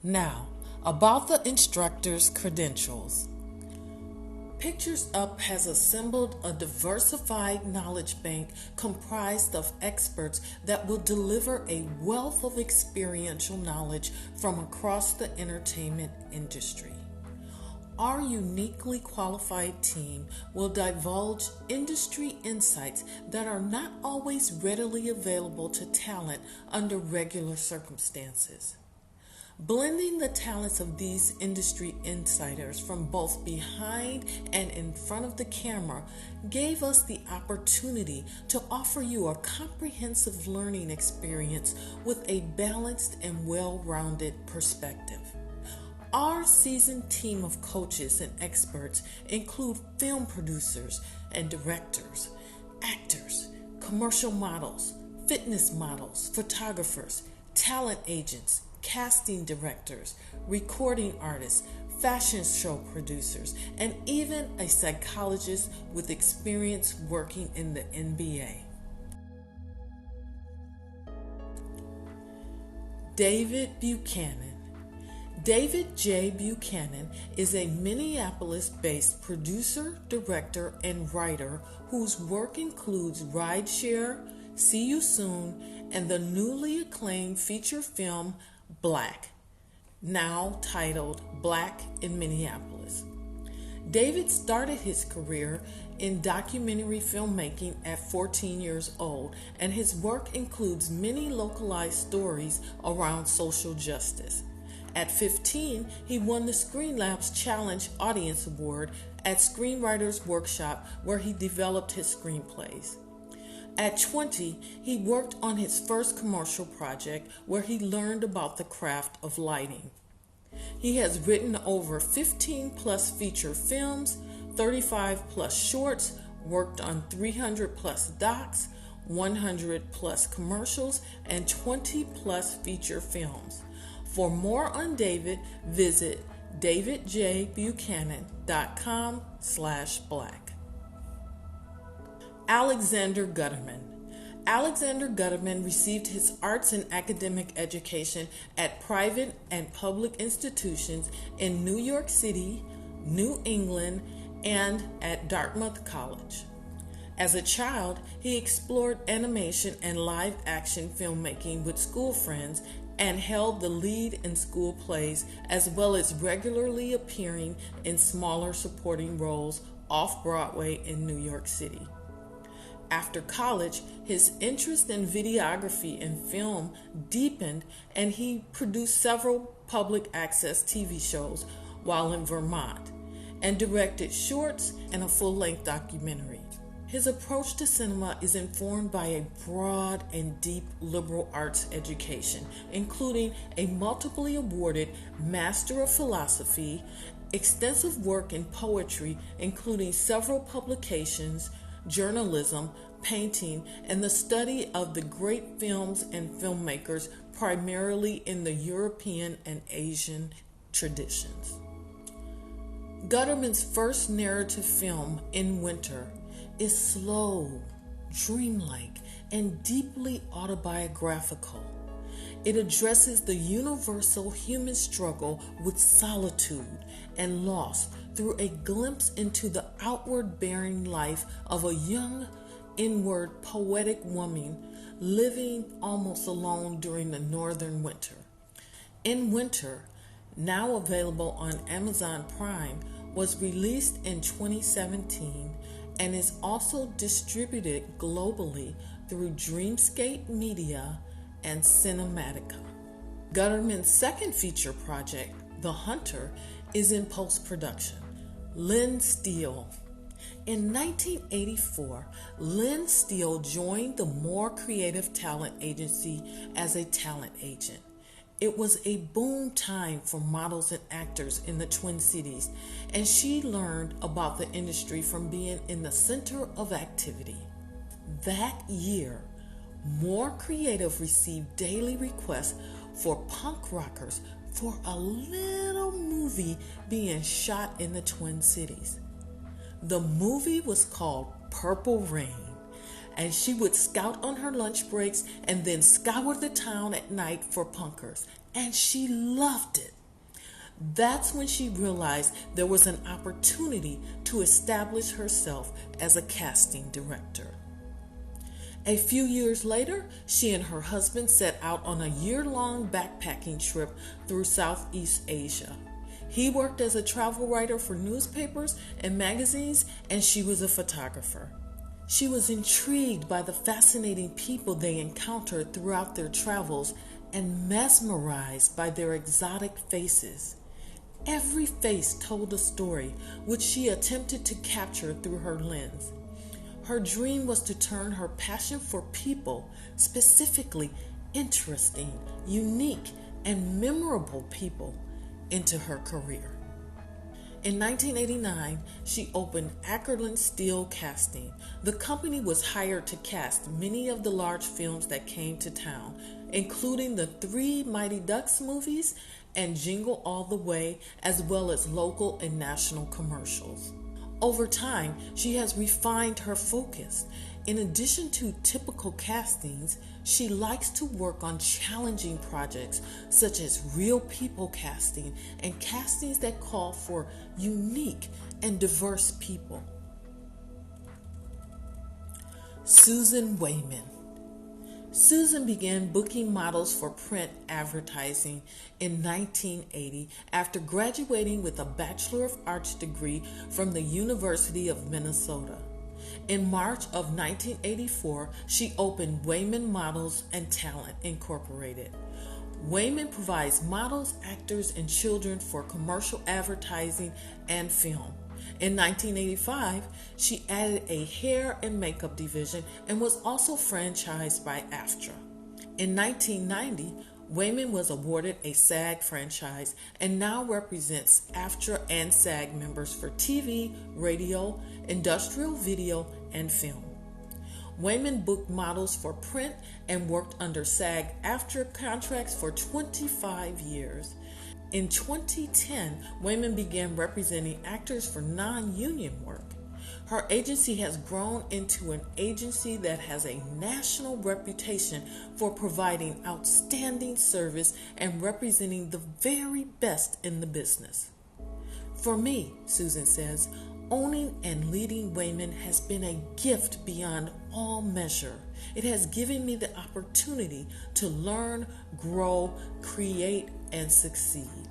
Now, about the instructor's credentials. Pictures Up has assembled a diversified knowledge bank comprised of experts that will deliver a wealth of experiential knowledge from across the entertainment industry. Our uniquely qualified team will divulge industry insights that are not always readily available to talent under regular circumstances. Blending the talents of these industry insiders from both behind and in front of the camera gave us the opportunity to offer you a comprehensive learning experience with a balanced and well-rounded perspective. Our seasoned team of coaches and experts include film producers and directors, actors, commercial models, fitness models, photographers, talent agents, casting directors, recording artists, fashion show producers, and even a psychologist with experience working in the NBA. David Buchanan. David J. Buchanan is a Minneapolis-based producer, director, and writer whose work includes Rideshare, See You Soon, and the newly acclaimed feature film Black, now titled Black in Minneapolis. David started his career in documentary filmmaking at 14 years old, and his work includes many localized stories around social justice. At 15, he won the Screen Labs Challenge Audience Award at Screenwriters Workshop, where he developed his screenplays. At 20, he worked on his first commercial project where he learned about the craft of lighting. He has written over 15 plus feature films, 35 plus shorts, worked on 300 plus docs, 100 plus commercials, and 20 plus feature films. For more on David, visit davidjbuchanan.com/black. Alexander Gutterman. Alexander Gutterman received his arts and academic education at private and public institutions in New York City, New England, and at Dartmouth College. As a child, he explored animation and live action filmmaking with school friends and held the lead in school plays, as well as regularly appearing in smaller supporting roles off-Broadway in New York City. After college, his interest in videography and film deepened, and he produced several public access TV shows while in Vermont and directed shorts and a full-length documentary. His approach to cinema is informed by a broad and deep liberal arts education, including a multiply awarded Master of Philosophy, extensive work in poetry, including several publications, journalism, painting, and the study of the great films and filmmakers, primarily in the European and Asian traditions. Gutterman's first narrative film, In Winter, is slow, dreamlike, and deeply autobiographical. It addresses the universal human struggle with solitude and loss through a glimpse into the outward-bearing life of a young, inward, poetic woman living almost alone during the northern winter. In Winter, now available on Amazon Prime, was released in 2017 and is also distributed globally through Dreamscape Media and Cinematica. Gutterman's second feature project, The Hunter, is in post-production. Lynn Steele. In 1984, Lynn Steele joined the More Creative Talent Agency as a talent agent. It was a boom time for models and actors in the Twin Cities, and she learned about the industry from being in the center of activity. That year, More Creative received daily requests for punk rockers for a little movie being shot in the Twin Cities. The movie was called Purple Rain, and she would scout on her lunch breaks and then scour the town at night for punkers, and she loved it. That's when she realized there was an opportunity to establish herself as a casting director. A few years later, she and her husband set out on a year-long backpacking trip through Southeast Asia. He worked as a travel writer for newspapers and magazines, and she was a photographer. She was intrigued by the fascinating people they encountered throughout their travels and mesmerized by their exotic faces. Every face told a story which she attempted to capture through her lens. Her dream was to turn her passion for people, specifically interesting, unique, and memorable people, into her career. In 1989, she opened Ackerland Steel Casting. The company was hired to cast many of the large films that came to town, including the 3 Mighty Ducks movies and Jingle All the Way, as well as local and national commercials. Over time, she has refined her focus. In addition to typical castings, she likes to work on challenging projects such as real people casting and castings that call for unique and diverse people. Susan Wayman. Susan began booking models for print advertising in 1980 after graduating with a Bachelor of Arts degree from the University of Minnesota. In March of 1984, she opened Wayman Models and Talent Incorporated. Wayman provides models, actors, and children for commercial advertising and film. In 1985, she added a hair and makeup division and was also franchised by AFTRA. In 1990, Wayman was awarded a SAG franchise and now represents AFTRA and SAG members for TV, radio, industrial video, and film. Wayman booked models for print and worked under SAG-AFTRA contracts for 25 years. In 2010, Wayman began representing actors for non-union work. Her agency has grown into an agency that has a national reputation for providing outstanding service and representing the very best in the business. For me, Susan says, owning and leading Wayman has been a gift beyond all measure. It has given me the opportunity to learn, grow, create, and succeed.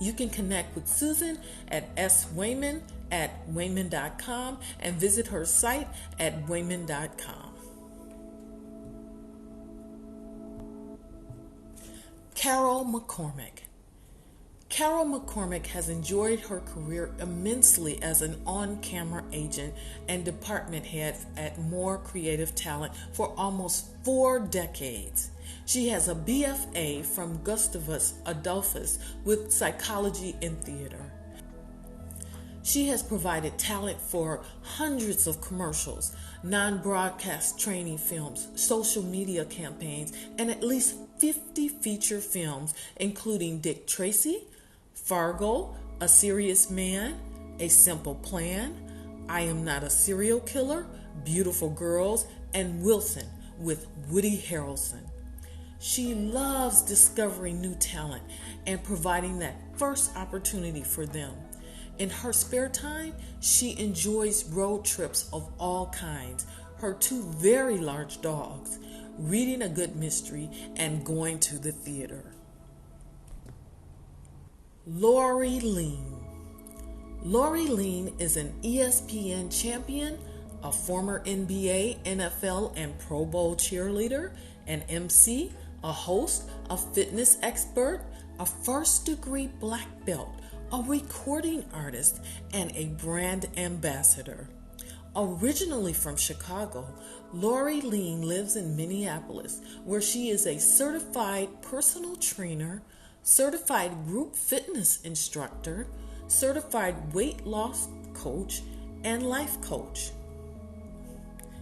You can connect with Susan at swayman@wayman.com and visit her site at wayman.com. Carol McCormick. Carol McCormick has enjoyed her career immensely as an on-camera agent and department head at More Creative Talent for almost 4 decades. She has a BFA from Gustavus Adolphus with psychology and theater. She has provided talent for hundreds of commercials, non-broadcast training films, social media campaigns, and at least 50 feature films, including Dick Tracy, Fargo, A Serious Man, A Simple Plan, I Am Not a Serial Killer, Beautiful Girls, and Wilson with Woody Harrelson. She loves discovering new talent and providing that first opportunity for them. In her spare time, she enjoys road trips of all kinds, her 2 very large dogs, reading a good mystery, and going to the theater. Lori Lean. Lori Lean is an ESPN champion, a former NBA, NFL, and Pro Bowl cheerleader, an MC, a host, a fitness expert, a first-degree black belt, a recording artist, and a brand ambassador. Originally from Chicago, Lori Lean lives in Minneapolis, where she is a certified personal trainer, certified group fitness instructor, certified weight loss coach, and life coach.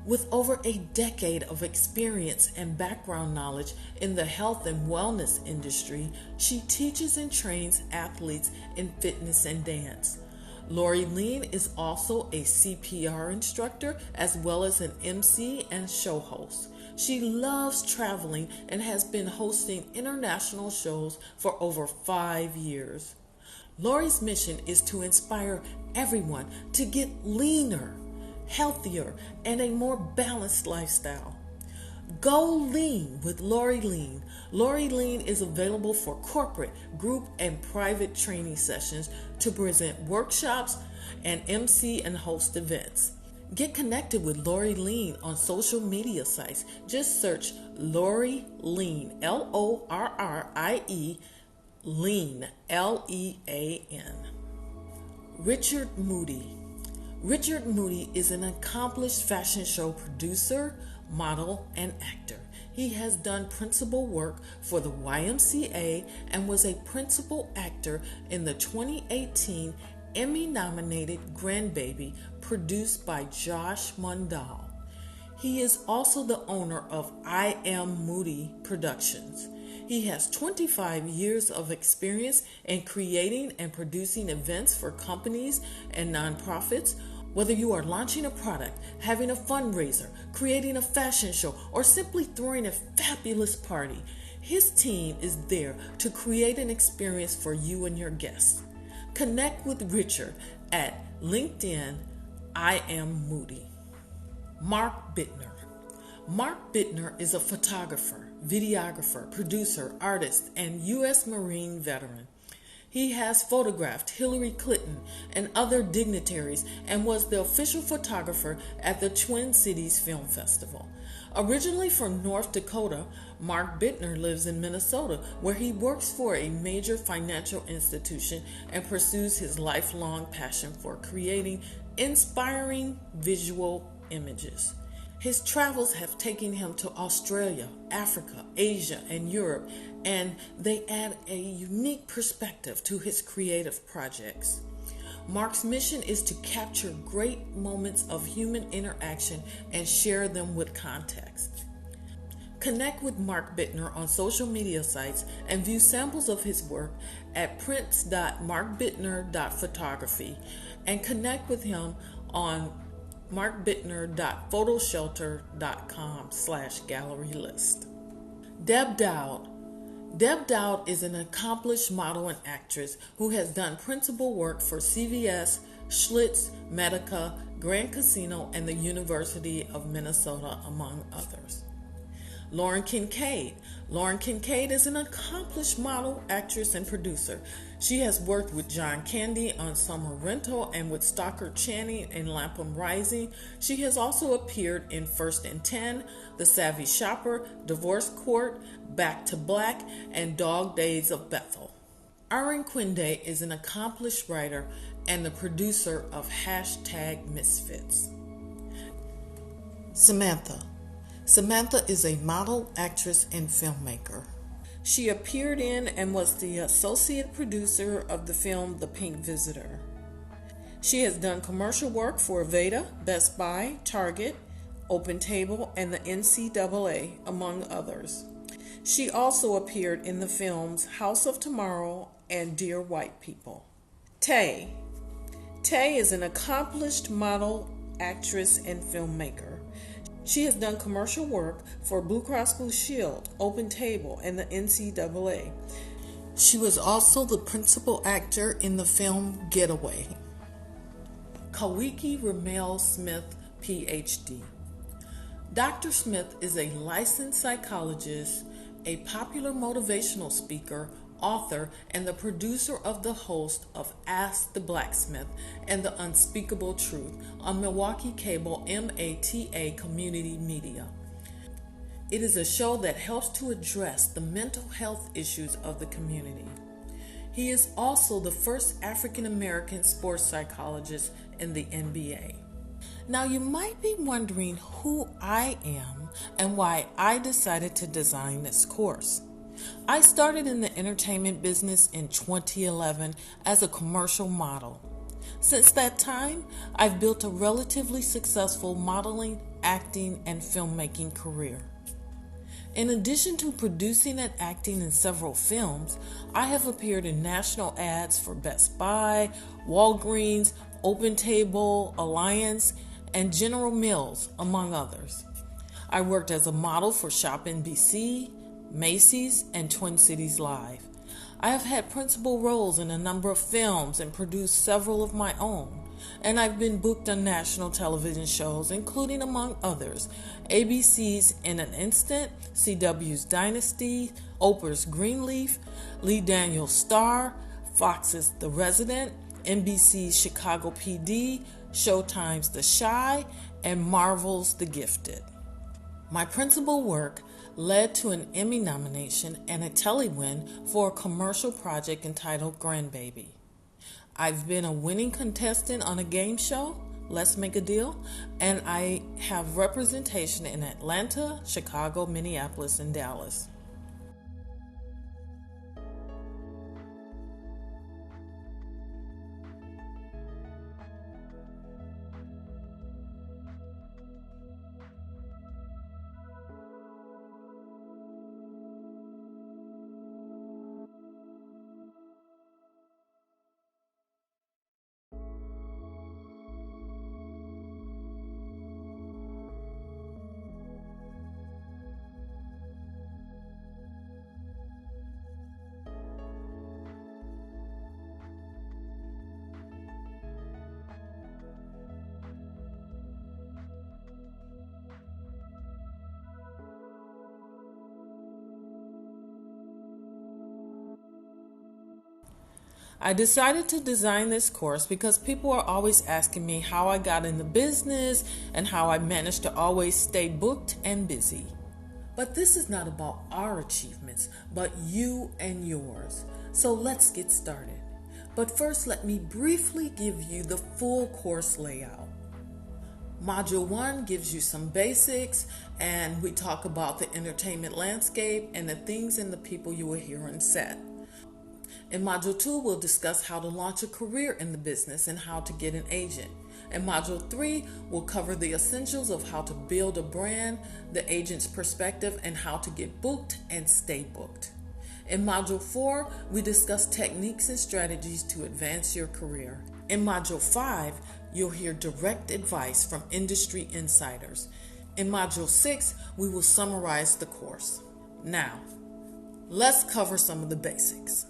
With over a decade of experience and background knowledge in the health and wellness industry, she teaches and trains athletes in fitness and dance. Lori Lean is also a CPR instructor as well as an MC and show host. She loves traveling and has been hosting international shows for over 5 years. Lori's mission is to inspire everyone to get leaner, healthier, and a more balanced lifestyle. Go Lean with Lori Lean. Lori Lean is available for corporate, group, and private training sessions to present workshops and MC and host events. Get connected with Lori Lean on social media sites. Just search Lori Lean, Lorrie, Lean, Lean. Richard Moody. Richard Moody is an accomplished fashion show producer, model, and actor. He has done principal work for the YMCA and was a principal actor in the 2018 Emmy-nominated Grandbaby produced by Josh Mundell. He is also the owner of I Am Moody Productions. He has 25 years of experience in creating and producing events for companies and nonprofits. Whether you are launching a product, having a fundraiser, creating a fashion show, or simply throwing a fabulous party, his team is there to create an experience for you and your guests. Connect with Richard at LinkedIn, I Am Moody. Mark Bittner. Mark Bittner is a photographer, videographer, producer, artist, and U.S. Marine veteran. He has photographed Hillary Clinton and other dignitaries and was the official photographer at the Twin Cities Film Festival. Originally from North Dakota, Mark Bittner lives in Minnesota, where he works for a major financial institution and pursues his lifelong passion for creating inspiring visual images. His travels have taken him to Australia, Africa, Asia, and Europe, and they add a unique perspective to his creative projects. Mark's mission is to capture great moments of human interaction and share them with context. Connect with Mark Bittner on social media sites and view samples of his work at prints.markbittner.photography and connect with him on markbittner.photoshelter.com/gallery list. Deb Dowd. Deb Dowd is an accomplished model and actress who has done principal work for CVS, Schlitz, Medica, Grand Casino, and the University of Minnesota, among others. Lauren Kincaid. Lauren Kincaid is an accomplished model, actress, and producer. She has worked with John Candy on Summer Rental and with Stockard Channing in Lapham Rising. She has also appeared in First and 10, The Savvy Shopper, Divorce Court, Back to Black, and Dog Days of Bethel. Aaron Quinde is an accomplished writer and the producer of #Misfits. Samantha. Samantha is a model, actress, and filmmaker. She appeared in and was the associate producer of the film The Pink Visitor. She has done commercial work for Aveda, Best Buy, Target, Open Table, and the NCAA, among others. She also appeared in the films House of Tomorrow and Dear White People. Tay. Tay is an accomplished model, actress, and filmmaker. She has done commercial work for Blue Cross Blue Shield, Open Table, and the NCAA. She was also the principal actor in the film Getaway. Kawiki Ramel Smith, PhD. Dr. Smith is a licensed psychologist, a popular motivational speaker, author, and the producer of the host of Ask the Blacksmith and The Unspeakable Truth on Milwaukee Cable MATA Community Media. It is a show that helps to address the mental health issues of the community. He is also the first African American sports psychologist in the NBA. Now you might be wondering who I am and why I decided to design this course. I started in the entertainment business in 2011 as a commercial model. Since that time, I've built a relatively successful modeling, acting, and filmmaking career. In addition to producing and acting in several films, I have appeared in national ads for Best Buy, Walgreens, Open Table, Alliance, and General Mills, among others. I worked as a model for Shop NBC, Macy's, and Twin Cities Live. I have had principal roles in a number of films and produced several of my own. And I've been booked on national television shows, including, among others, ABC's In an Instant, CW's Dynasty, Oprah's Greenleaf, Lee Daniels' Star, Fox's The Resident, NBC's Chicago PD, Showtime's The Chi, and Marvel's The Gifted. My principal work led to an Emmy nomination and a Telly win for a commercial project entitled Grandbaby. I've been a winning contestant on a game show, Let's Make a Deal, and I have representation in Atlanta, Chicago, Minneapolis, and Dallas. I decided to design this course because people are always asking me how I got in the business and how I managed to always stay booked and busy. But this is not about our achievements, but you and yours. So let's get started. But first, let me briefly give you the full course layout. Module 1 gives you some basics, and we talk about the entertainment landscape and the things and the people you will hear on set. In Module 2, we'll discuss how to launch a career in the business and how to get an agent. In Module 3, we'll cover the essentials of how to build a brand, the agent's perspective, and how to get booked and stay booked. In Module 4, we discuss techniques and strategies to advance your career. In Module 5, you'll hear direct advice from industry insiders. In Module 6, we will summarize the course. Now, let's cover some of the basics.